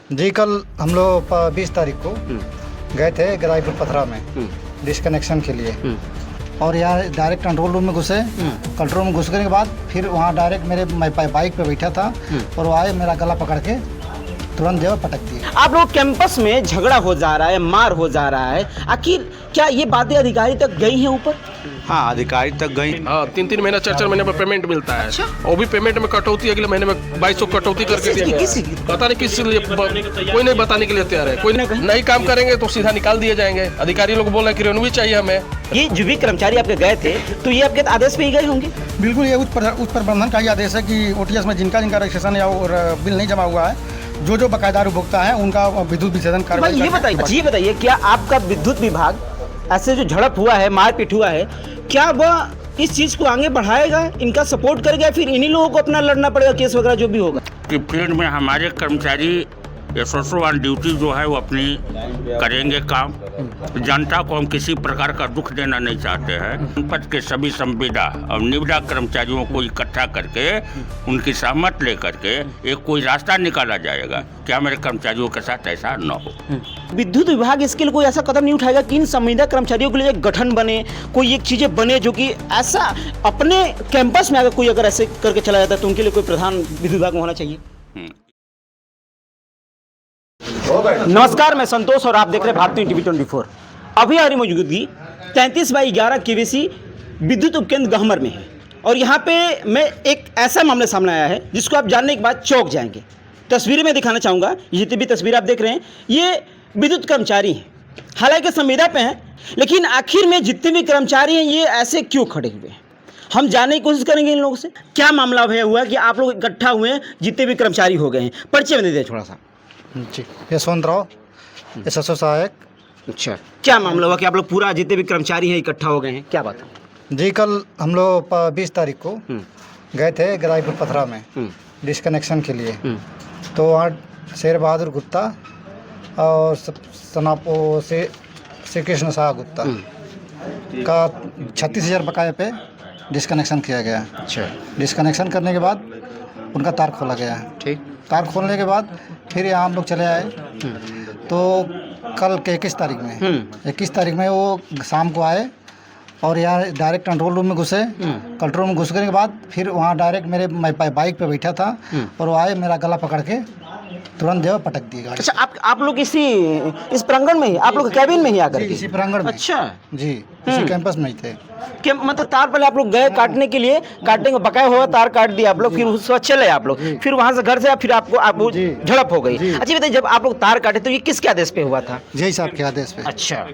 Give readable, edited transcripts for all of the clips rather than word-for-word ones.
जी कल हम लोग 20 तारीख को गए थे गदाईपुर पथरा में डिस्कनेक्शन के लिए और यहाँ डायरेक्ट कंट्रोल रूम में घुसे। कंट्रोल रूम में घुसने के बाद फिर वहाँ डायरेक्ट मैं बाइक पे बैठा था और वो आए मेरा गला पकड़ के तुरंत जो पटक दिए। आप लोग कैंपस में झगड़ा हो जा रहा है, मार हो जा रहा है, आखिर क्या ये बातें अधिकारी तक गई हैं ऊपर? हाँ, अधिकारी तक गई। हाँ, 3-3 महीना 4-4 महीने में पेमेंट मिलता है। अच्छा? और भी पेमेंट में कटौती अगले महीने में 2200 कटौती करके दिया गया है। पता नहीं किस लिए, कोई नहीं बताने के लिए तैयार है। कोई नहीं काम करेंगे तो सीधा निकाल दिए जाएंगे। अधिकारी लोग बोल रहे हैं कि रिन्यू चाहिए हमें। ये जो भी कर्मचारी आपके गए थे तो ये आपके आदेश पे ही गए होंगे? बिल्कुल, ये उच्च प्रबंधन का ही आदेश है कि OTS में जिनका रजिस्ट्रेशन या बिल नहीं जमा हुआ है, जो बकायदार उपभोक्ता है उनका विद्युत विच्छेदन कार्रवाई। ये बताइए क्या आपका विद्युत विभाग ऐसे जो झड़प हुआ है, मारपीट हुआ है, क्या वह इस चीज को आगे बढ़ाएगा, इनका सपोर्ट करेगा, फिर इन्हीं लोगों को अपना लड़ना पड़ेगा केस वगैरह जो भी होगा? कि फील्ड में हमारे कर्मचारी एसओ ऑन ड्यूटी जो है वो अपनी करेंगे काम। जनता को हम किसी प्रकार का दुख देना नहीं चाहते हैं। जनपद के सभी संविदा और निविदा कर्मचारियों को इकट्ठा करके उनकी सहमत लेकर के एक कोई रास्ता निकाला जाएगा कि हमारे कर्मचारियों के साथ ऐसा न हो। विद्युत विभाग इसके लिए कोई ऐसा कदम नहीं उठाएगा कि इन संविदा कर्मचारियों के लिए एक गठन बने, कोई एक चीजें बने जो कि ऐसा अपने कैंपस में अगर ऐसे करके चला जाता है तो उनके लिए कोई प्रधान विद्युत विभाग में होना चाहिए? नमस्कार, मैं संतोष और आप देख रहे हैं भारतीय टीवी 24। अभी हमारी मौजूदगी 33/11 केवीसी विद्युत उपकेंद्र गहमर में है और यहाँ पे मैं एक ऐसा मामला सामने आया है जिसको आप जानने के बाद चौंक जाएंगे। तस्वीरें मैं दिखाना चाहूँगा। ये जितनी भी तस्वीर आप देख रहे हैं ये विद्युत कर्मचारी हैं, हालांकि संविदा पे हैं, लेकिन आखिर में जितने भी कर्मचारी हैं ये ऐसे क्यों खड़े हुए हैं, हम जानने की कोशिश करेंगे इन लोगों से। क्या मामला हुआ कि आप लोग इकट्ठा हुए हैं, जितने भी कर्मचारी हो गए हैं? परिचय दे दें थोड़ा सा। जी, यशवंत राव, SSO सहायक। अच्छा, क्या मामला हुआ कि आप लोग पूरा जितने भी कर्मचारी हैं इकट्ठा हो गए हैं, क्या बात है? जी कल हम लोग 20 तारीख को गए थे गदाईपुर पथरा में डिस्कनेक्शन के लिए। तो वहाँ शेर बहादुर गुप्ता और सनापो से श्री कृष्ण शाह गुप्ता का 36,000 बकाये पे डिस्कनेक्शन किया गया। अच्छा, डिस्कनेक्शन करने के बाद उनका तार खोला गया। ठीक। तार खोलने के बाद फिर यहाँ हम लोग चले आए। तो कल के 21 तारीख में वो शाम को आए और यहाँ डायरेक्ट कंट्रोल रूम में घुसे। कंट्रोल रूम में घुसने के बाद फिर वहाँ डायरेक्ट मैं बाइक पे बैठा था और वो आए मेरा गला पकड़ के तुरंत जो पटक दिए गाड़ी। अच्छा, आप लोग इस प्रांगण में ही, आप लोग कैबिन में ही आकर के? इसी प्रांगण में। अच्छा जी, इसी कैंपस में ही थे। कि मतलब तार पहले आप लोग गए काटने के लिए, काटने का बकाया हुआ तार काट दिया आप लोग, फिर उसके बाद चले आप लोग, फिर वहां से घर से फिर आपको झड़प हो गई। अच्छा बताइए, जब आप लोग तार काटे तो ये किसके आदेश पे हुआ था? जय साहब के आदेश पे। अच्छा,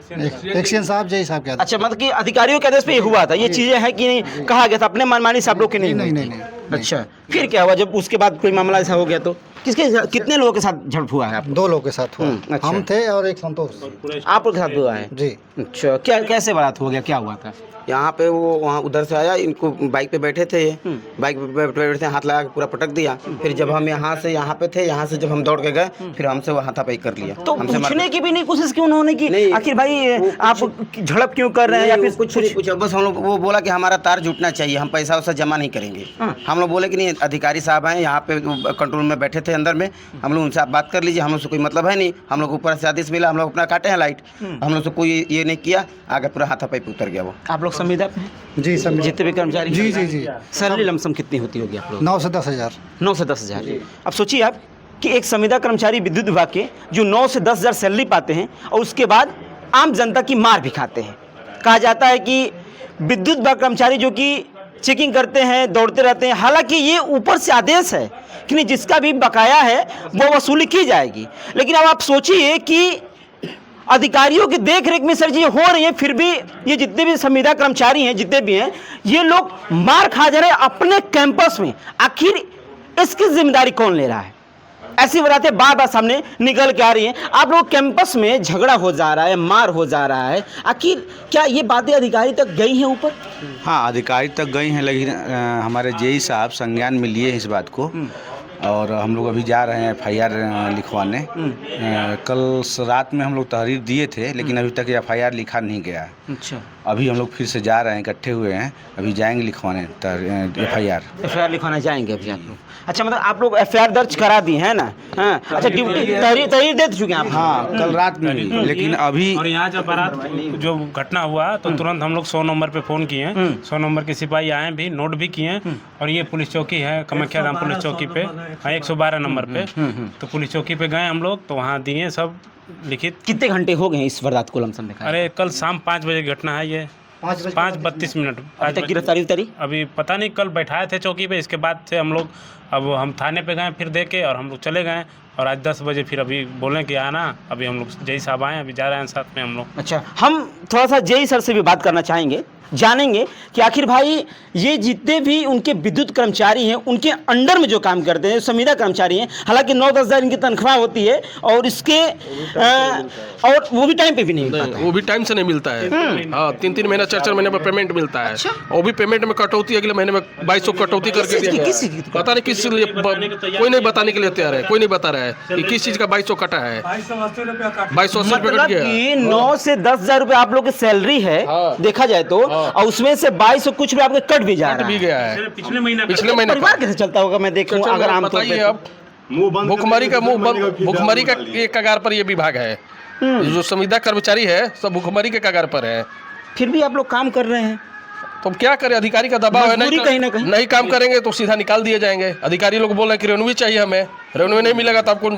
एक्शन साहब जय साहब के आदेश। अच्छा, मतलब कि अधिकारियों के आदेश पे ये हुआ था, ये चीजें हैं कि नहीं कहा गया था, अपने मनमानी से आप लोग के नहीं? नहीं। अच्छा, फिर क्या हुआ जब उसके बाद कोई मामला ऐसा हो गया तो? कितने लोगों के साथ झड़प हुआ है? आप 2 लोगों के साथ हुआ। अच्छा। हम थे और एक संतोष। आप लोग के साथ हुआ है? जी। अच्छा, क्या कैसे बात हो गया, क्या हुआ था? यहाँ पे वो वहाँ उधर से आया, इनको बाइक पे बैठे थे, बाइक पे बैठे हाथ लगा के पूरा पटक दिया। फिर जब हम यहाँ पे थे, यहाँ से जब हम दौड़ के गए फिर हमसे वो हाथापाई कर लिया। तो पूछने की भी नहीं कोशिश क्यों उन्होंने की? आखिर भाई आप झड़प क्यों कर रहे हैं या फिर कुछ नहीं पूछा, बस हम लोग वो बोला कि हमारा तार जुटना चाहिए, हम पैसा वैसा जमा नहीं करेंगे। हम लोग बोले कि नहीं, अधिकारी साहब हैं यहाँ पे कंट्रोल में बैठे थे अंदर में, हम लोग उनसे आप बात कर लीजिए, हम लोग से कोई मतलब है नहीं, हम लोग ऊपर से आदेश मिला, हम लोग अपना काटे हैं लाइट, हम लोग से कोई ये नहीं किया, आगे पूरा हाथापाई पे उतर गया वो। आप लोग संविदा पे हैं? जी सब जितने भी कर्मचारी? जी। सैलरी लमसम कितनी होती होगी आप लोग? 9 से 10,000। 9 से 10,000। अब सोचिए आप कि एक संविदा कर्मचारी विद्युत विभाग के जो 9 से 10,000 सैलरी पाते हैं और उसके बाद आम जनता की मार भी खाते हैं। कहा जाता है कि विद्युत विभाग कर्मचारी जो कि चेकिंग करते हैं, दौड़ते रहते हैं, हालांकि ये ऊपर से आदेश है कि नहीं, जिसका भी बकाया है वो वसूली की जाएगी। लेकिन अब आप सोचिए कि अधिकारियों की देखरेख में सर जी हो रही है, फिर भी ये जितने भी संविदा कर्मचारी हैं, जितने भी हैं, ये लोग मार खा जा रहे हैं अपने कैंपस में। आखिर इसकी जिम्मेदारी कौन ले रहा है? ऐसी बातें बार बार सामने निकल के आ रही हैं। आप लोग कैंपस में झगड़ा हो जा रहा है, मार हो जा रहा है, आखिर क्या ये बातें अधिकारी तक गई हैं ऊपर? हाँ, अधिकारी तक गई हैं, लेकिन हमारे जेई साहब संज्ञान में लिए इस बात को और हम लोग अभी जा रहे हैं FIR लिखवाने। कल रात में हम लोग तहरीर दिए थे, लेकिन अभी तक FIR लिखा नहीं गया। अच्छा, अभी हम लोग फिर से जा रहे हैं, इकट्ठे हुए हैं, अभी जाएंगे लिखवाने FIR लिखवाना जाएंगे अभी आप लोग। अच्छा, मतलब आप लोग FIR दर्ज करा दी है ना? हाँ, अच्छा, ड्यूटी तहरीर दे चुके हैं आप? हाँ, कल रात में भी, लेकिन अभी और यहाँ जब बारात जो घटना हुआ तो तुरंत हम लोग 100 नंबर पे फ़ोन किए। 100 नंबर के सिपाही आए भी, नोट भी किए। और ये पुलिस चौकी है कामाख्या धाम पुलिस चौकी पे, हाँ 112 नंबर पे, तो पुलिस चौकी पे गए हम लोग, तो वहाँ दिए सब लिखित। कितने घंटे हो गए हैं इस वारदात को लमसम देखा? अरे कल शाम 5 बजे की घटना है ये, 5:32। अभी तक गिरफ्तारी उतारी? अभी पता नहीं, कल बैठाए थे चौकी पे, इसके बाद से हम लोग हम थाने पे गए, फिर दे के और हम लोग चले गए। और आज 10 बजे फिर अभी बोलें कि आना, अभी हम लोग जय साहब आए, अभी जा रहे हैं साथ में हम लोग। अच्छा, हम थोड़ा सा जेई सर से भी बात करना चाहेंगे, जानेंगे कि आखिर भाई ये जितने भी उनके विद्युत कर्मचारी हैं, उनके अंडर में जो काम करते हैं, संविदा कर्मचारी हैं, हालांकि 9-10 हज़ार इनकी तनख्वाह होती है और इसके और वो भी टाइम पे भी नहीं मिल पाता है। वो भी टाइम से नहीं मिलता है। हाँ, 3-3 महीना 4-4 महीने में पेमेंट मिलता है। अच्छा? वो भी पेमेंट में कटौती अगले महीने में 2200 कटौती करके दिया गया है। पता नहीं किस लिए, कोई नहीं बताने के लिए तैयार है, कोई नहीं बता रहा है कि किस चीज़ का 2200 कटा है। 2280 रुपये कट मतलब गया। कि 9 से 10 हज़ार रुपये आप लोग की सैलरी है, देखा जाए तो, और उसमें से 2200 कुछ भी आपके कट भी जा रहा भी है। गया है पिछले महीने परिवार कैसे चलता होगा? मैं देखूं अगर आम तौर बताइए पे अब, भुखमरी का एक कगार पर ये विभाग है। जो संविदा कर्मचारी है सब भुखमरी के कगार पर है। फिर भी आप लोग काम कर रहे हैं, तो हम क्या करें, अधिकारी का दबाव है। मजबूरी कहीं ना कहीं। नहीं काम करेंगे तो सीधा निकाल दिए जाएंगे। अधिकारी लोग बोल रहे हैं कि रेनवी चाहिए हमें, रेनवी नहीं मिलेगा तो आपको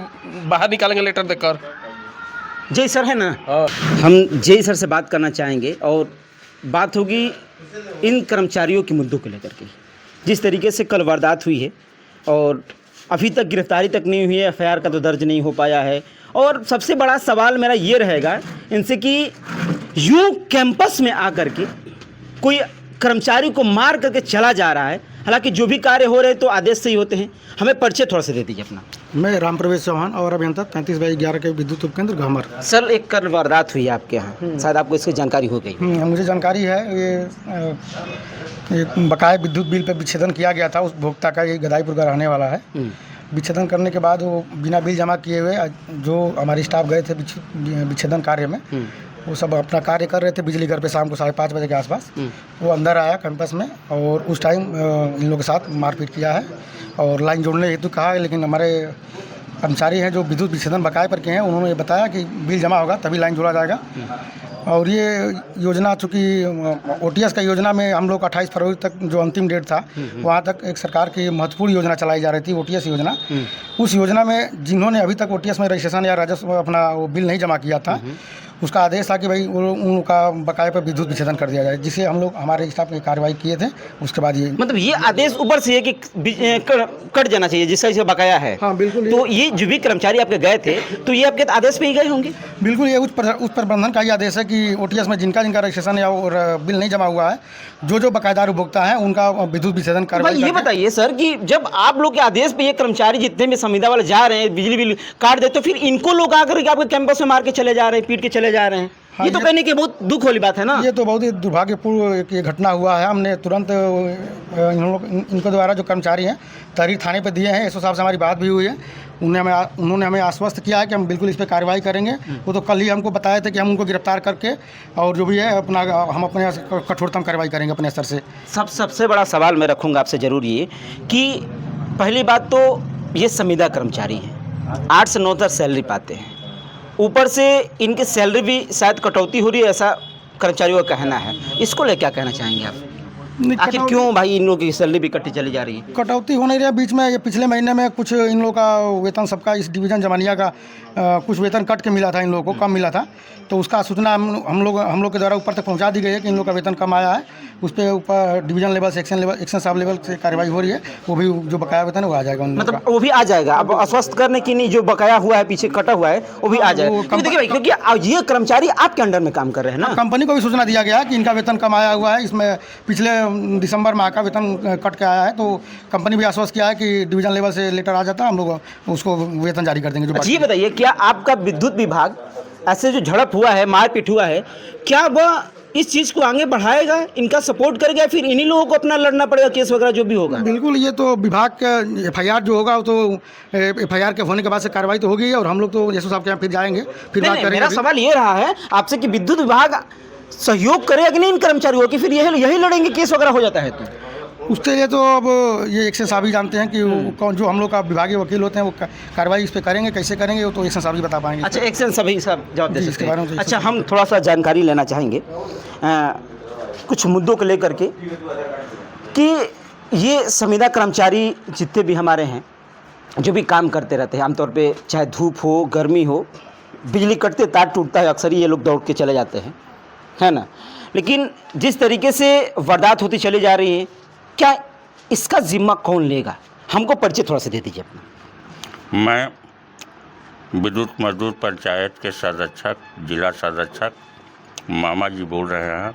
बाहर निकालेंगे लेटर देकर। जय सर है ना? हाँ। हम जय सर से बात करना चाहेंगे और बात होगी इन कर्मचारियों के मुद्दों को लेकर के। जिस तरीके से कल वारदात हुई है और अभी तक गिरफ्तारी तक नहीं हुई है, FIR का तो दर्ज नहीं हो पाया है। और सबसे बड़ा सवाल मेरा ये रहेगा इनसे कि यूं कैंपस में आकर के कोई कर्मचारी को मार करके चला जा रहा है, हालांकि जो भी कार्य हो रहे हैं तो आदेश से ही होते हैं। हमें परिचय थोड़ा सा दे दीजिए अपना। मैं राम प्रवेश चौहान और अभियंता 33/11 के विद्युत उपकेंद्र घमर। सर, एक कल वारदात हुई है आपके यहाँ, शायद आपको इसकी जानकारी हो गई। मुझे जानकारी है, ये बकाया विद्युत बिल पर विच्छेदन किया गया था। उस उपभोक्ता का, ये गदाईपुर का रहने वाला है। विच्छेदन करने के बाद वो बिना बिल जमा किए हुए, जो हमारे स्टाफ गए थे विच्छेदन कार्य में, वो सब अपना कार्य कर रहे थे बिजली घर पे शाम को 5:30 बजे के आसपास। वो अंदर आया कैंपस में और उस टाइम इन लोगों के साथ मारपीट किया है और लाइन जोड़ने हेतु कहा है, लेकिन हमारे कर्मचारी हैं जो विद्युत विच्छेदन बकाये पर के हैं, उन्होंने ये बताया कि बिल जमा होगा तभी लाइन जोड़ा जाएगा। और ये योजना, चूँकि OTS का योजना में हम लोग 28 फरवरी तक जो अंतिम डेट था, वहाँ तक एक सरकार की महत्वपूर्ण योजना चलाई जा रही थी, OTS योजना। उस योजना में जिन्होंने अभी तक OTS में रजिस्ट्रेशन या राजस्व अपना वो बिल नहीं जमा किया था, उसका आदेश था कि भाई उनका बकाये पर विद्युत विच्छेदन कर दिया जाए, जिसे हम लोग हमारे स्टाफ ने कार्रवाई किए थे। उसके बाद ये मतलब ये आदेश ऊपर से है कि कट जाना चाहिए जिसका इसे बकाया है। हाँ, बिल्कुल। तो ये जो भी कर्मचारी आपके गए थे, तो ये आपके आदेश पे ही गए होंगे? बिल्कुल, ये उस प्रबंधन का ही आदेश है कि OTS में जिनका रजिस्ट्रेशन या बिल नहीं जमा हुआ है, जो बकायेदार उपभोक्ता है, उनका विद्युत विच्छेदन कार्रवाई। ये बताइए सर कि जब आप लोग के आदेश पे ये कर्मचारी जितने भी संविदा वाले जा रहे हैं, बिजली बिल काट दे, तो फिर इनको लोग आकर के आपके कैंपस में मार के चले जा रहे हैं, पीट के चले जा रहे हैं। हाँ, ये तो कहने की बहुत दुख वाली बात है ना? ये तो बहुत ही दुर्भाग्यपूर्ण ये घटना हुआ है। हमने तुरंत इनको द्वारा जो कर्मचारी हैं तहरीर थाने पे दिए हैं। SO साहब से हमारी बात भी हुई है। उन्होंने हमें आश्वस्त किया है कि हम बिल्कुल इस पर कार्रवाई करेंगे। वो तो कल ही हमको बताए थे कि हम उनको गिरफ्तार करके और जो भी है हम अपने कठोरतम कार्रवाई करेंगे अपने स्तर से। सबसे बड़ा सवाल मैं रखूँगा आपसे ज़रूर ये कि पहली बात तो ये संविदा कर्मचारी हैं, 8 से 9 हज़ार सैलरी पाते हैं, ऊपर से इनकी सैलरी भी शायद कटौती हो रही है, ऐसा कर्मचारियों का कहना है। इसको ले क्या कहना चाहेंगे आप? आखिर क्यों भाई इन लोगों की सैलरी भी कटती चली जा रही है? कटौती हो नहीं रही है। बीच में ये पिछले महीने में कुछ इन लोगों का वेतन, सबका इस डिवीज़न जमानिया का कुछ वेतन कट के मिला था, इन लोगों को कम मिला था। तो उसका सूचना हम लोग के द्वारा ऊपर तक पहुंचा दी गई है कि इन लोग का वेतन कम आया है। उस पर ऊपर डिवीज़न लेवल से एक्शन साहब लेवल से कार्रवाई हो रही है। वो भी जो बकाया वेतन है वो आ जाएगा उन लोगों का। मतलब वो भी आ जाएगा। अब आश्वस्त करने की नहीं, जो बकाया हुआ है, पीछे कटा हुआ है, वो भी आ जाएगा। देखिए भाई, क्योंकि ये कर्मचारी आपके अंडर में काम कर रहे हैं ना। कंपनी को भी सूचना दिया गया है कि इनका वेतन कम आया हुआ है। इसमें पिछले दिसंबर माह का वेतन कट के आया है, तो कंपनी भी आश्वस्त किया है कि डिवीज़न लेवल से लेटर आ जाता है, हम लोग उसको वेतन जारी कर देंगे। जो ये बताइए, क्या आपका विद्युत विभाग ऐसे जो झड़प हुआ है, मारपीट हुआ है, क्या वह इस चीज़ को आगे बढ़ाएगा, इनका सपोर्ट करेगा, फिर इन्हीं लोगों को अपना लड़ना पड़ेगा केस वगैरह जो भी होगा? बिल्कुल, ये तो विभाग का FIR जो होगा तो FIR के होने के बाद से कार्रवाई तो होगी और हम लोग तो एसओ साहब के यहाँ फिर जाएंगे, फिर बात करेंगे। मेरा सवाल ये रहा है आपसे कि विद्युत विभाग सहयोग करेगा कि नहीं इन कर्मचारियों की, फिर यही लड़ेंगे केस वगैरह हो जाता है तो? उसके लिए तो अब ये एक्शन साहब ही जानते हैं कि कौन जो हम लोग का विभागीय वकील होते हैं वो कार्रवाई इस पर करेंगे, कैसे करेंगे वो तो एक्शन साहब ही बता पाएंगे। अच्छा, एक्शन सभी सब जवाब दे सकते बारे में हैं। तो अच्छा, हम थोड़ा सा जानकारी लेना चाहेंगे कुछ मुद्दों को लेकर के कि ये संविदा कर्मचारी जितने भी हमारे हैं जो भी काम करते रहते हैं, आमतौर पे चाहे धूप हो, गर्मी हो, बिजली कटते तार टूटता है, अक्सर ही ये लोग दौड़ के चले जाते हैं, है ना। लेकिन जिस तरीके से वारदात होती चली जा रही है, क्या इसका जिम्मा कौन लेगा? हमको परिचय थोड़ा सा दे दीजिए अपना। मैं विद्युत मजदूर पंचायत के सदस्यक, जिला सदस्यक मामा जी बोल रहे हैं,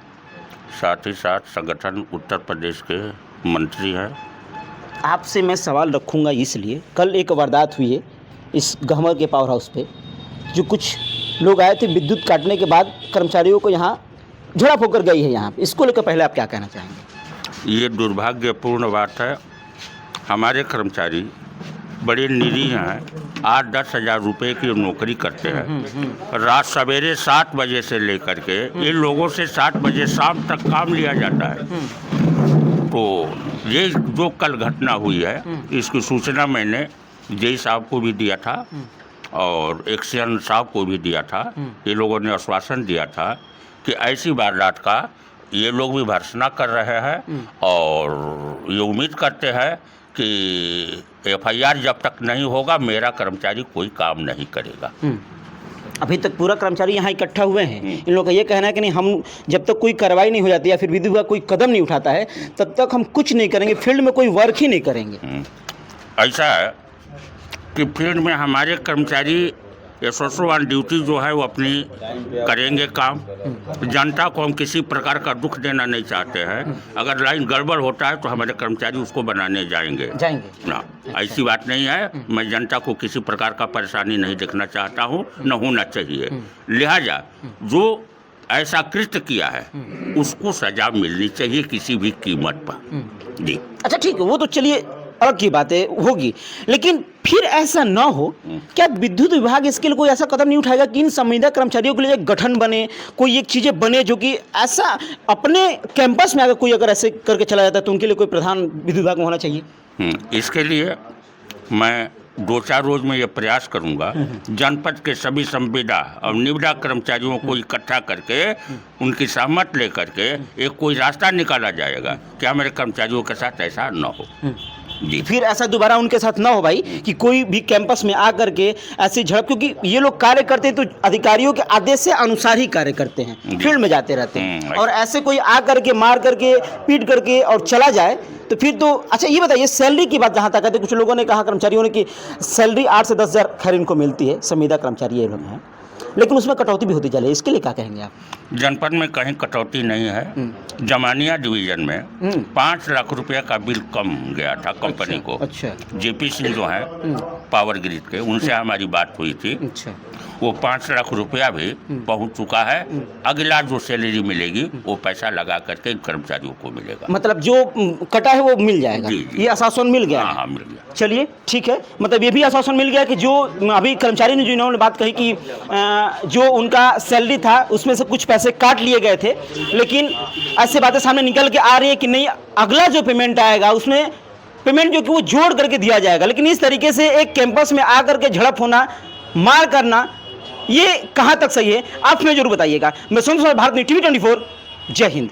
साथ ही साथ संगठन उत्तर प्रदेश के मंत्री हैं। आपसे मैं सवाल रखूंगा इसलिए, कल एक वारदात हुई है इस गहमर के पावर हाउस पे, जो कुछ लोग आए थे विद्युत काटने के बाद कर्मचारियों को यहाँ झड़प होकर गई है यहाँ। इसको लेकर पहले आप क्या कहना चाहेंगे? ये दुर्भाग्यपूर्ण बात है। हमारे कर्मचारी बड़े निरीह हैं, 8-10 हज़ार रुपये की नौकरी करते हैं। रात सवेरे 7 बजे से लेकर के इन लोगों से 7 बजे शाम तक काम लिया जाता है। तो ये जो कल घटना हुई है, इसकी सूचना मैंने जेई साहब को भी दिया था और एक्शन साहब को भी दिया था। ये लोगों ने आश्वासन दिया था कि ऐसी वारदात का ये लोग भी भर्त्सना कर रहे हैं और ये उम्मीद करते हैं कि FIR जब तक नहीं होगा मेरा कर्मचारी कोई काम नहीं करेगा। अभी तक पूरा कर्मचारी यहाँ इकट्ठा हुए हैं। इन लोगों का ये कहना है कि नहीं, हम जब तक कोई कार्रवाई नहीं हो जाती या फिर विद्युत विभाग कोई कदम नहीं उठाता है तब तक हम कुछ नहीं करेंगे, फील्ड में कोई वर्क ही नहीं करेंगे। ऐसा है कि फील्ड में हमारे कर्मचारी एसोसो ऑन ड्यूटी जो है वो अपनी करेंगे काम। जनता को हम किसी प्रकार का दुख देना नहीं चाहते हैं। अगर लाइन गड़बड़ होता है तो हमारे कर्मचारी उसको बनाने जाएंगे ना, ऐसी बात नहीं है। मैं जनता को किसी प्रकार का परेशानी नहीं देखना चाहता हूँ, न होना चाहिए। लिहाजा जो ऐसा कृत्य किया है उसको सजा मिलनी चाहिए किसी भी कीमत पर। जी अच्छा, ठीक है, वो तो चलिए अलग की बातें होगी, लेकिन फिर ऐसा ना हो, क्या विद्युत विभाग इसके लिए कोई ऐसा कदम नहीं उठाएगा कि इन संविदा कर्मचारियों के लिए एक गठन बने, कोई एक चीज़ें बने जो कि ऐसा अपने कैंपस में अगर ऐसे करके चला जाता है तो उनके लिए कोई प्रधान विद्युत विभाग में होना चाहिए? इसके लिए मैं 2-4 रोज में ये प्रयास करूंगा, जनपद के सभी संविदा और निविदा कर्मचारियों को इकट्ठा करके उनकी सहमत लेकर के एक कोई रास्ता निकाला जाएगा कि हमारे कर्मचारियों के साथ ऐसा न हो। जी, फिर ऐसा दोबारा उनके साथ ना हो भाई कि कोई भी कैंपस में आ करके ऐसी झड़प, क्योंकि ये लोग कार्य करते हैं तो अधिकारियों के आदेश से अनुसार ही कार्य करते हैं, फील्ड में जाते रहते हैं, और ऐसे कोई आ करके मार करके पीट करके और चला जाए तो फिर तो। अच्छा, ये बताइए सैलरी की बात जहाँ तक है, कुछ लोगों ने कहा कर्मचारियों ने कि सैलरी 8 से 10 हज़ार खैर इनको मिलती है, संविदा कर्मचारी ये लोग हैं, लेकिन उसमें कटौती भी होती जा रही है, इसके लिए क्या कहेंगे आप? जनपद में कहीं कटौती नहीं है। जमानिया डिवीजन में 5 लाख रुपया का बिल कम गया था कंपनी को। अच्छा, JP सिंह जो हैं पावर ग्रिड के, उनसे हमारी बात हुई थी। अच्छा, वो 5 लाख रुपया भी पहुंच चुका है। अगला जो सैलरी मिलेगी वो पैसा लगा करके कर्मचारियों को मिलेगा। मतलब जो कटा है वो मिल जाएगा। जी, जी। ये आश्वासन मिल गया? हाँ, मिल गया। चलिए ठीक है, मतलब ये भी आश्वासन मिल गया कि जो अभी कर्मचारी ने जो इन्होंने बात कही कि जो उनका सैलरी था उसमें से कुछ पैसे काट लिए गए थे, लेकिन ऐसे बातें सामने निकल के आ रही है कि नहीं, अगला जो पेमेंट आएगा उसमें पेमेंट जो कि वो जोड़ करके दिया जाएगा। लेकिन इस तरीके से एक कैंपस में आ करके झड़प होना, मार करना, ये कहाँ तक सही है? आप हमें जरूर बताइएगा। मैं सोनू भारत न्यूज़ TV 24, जय हिंद।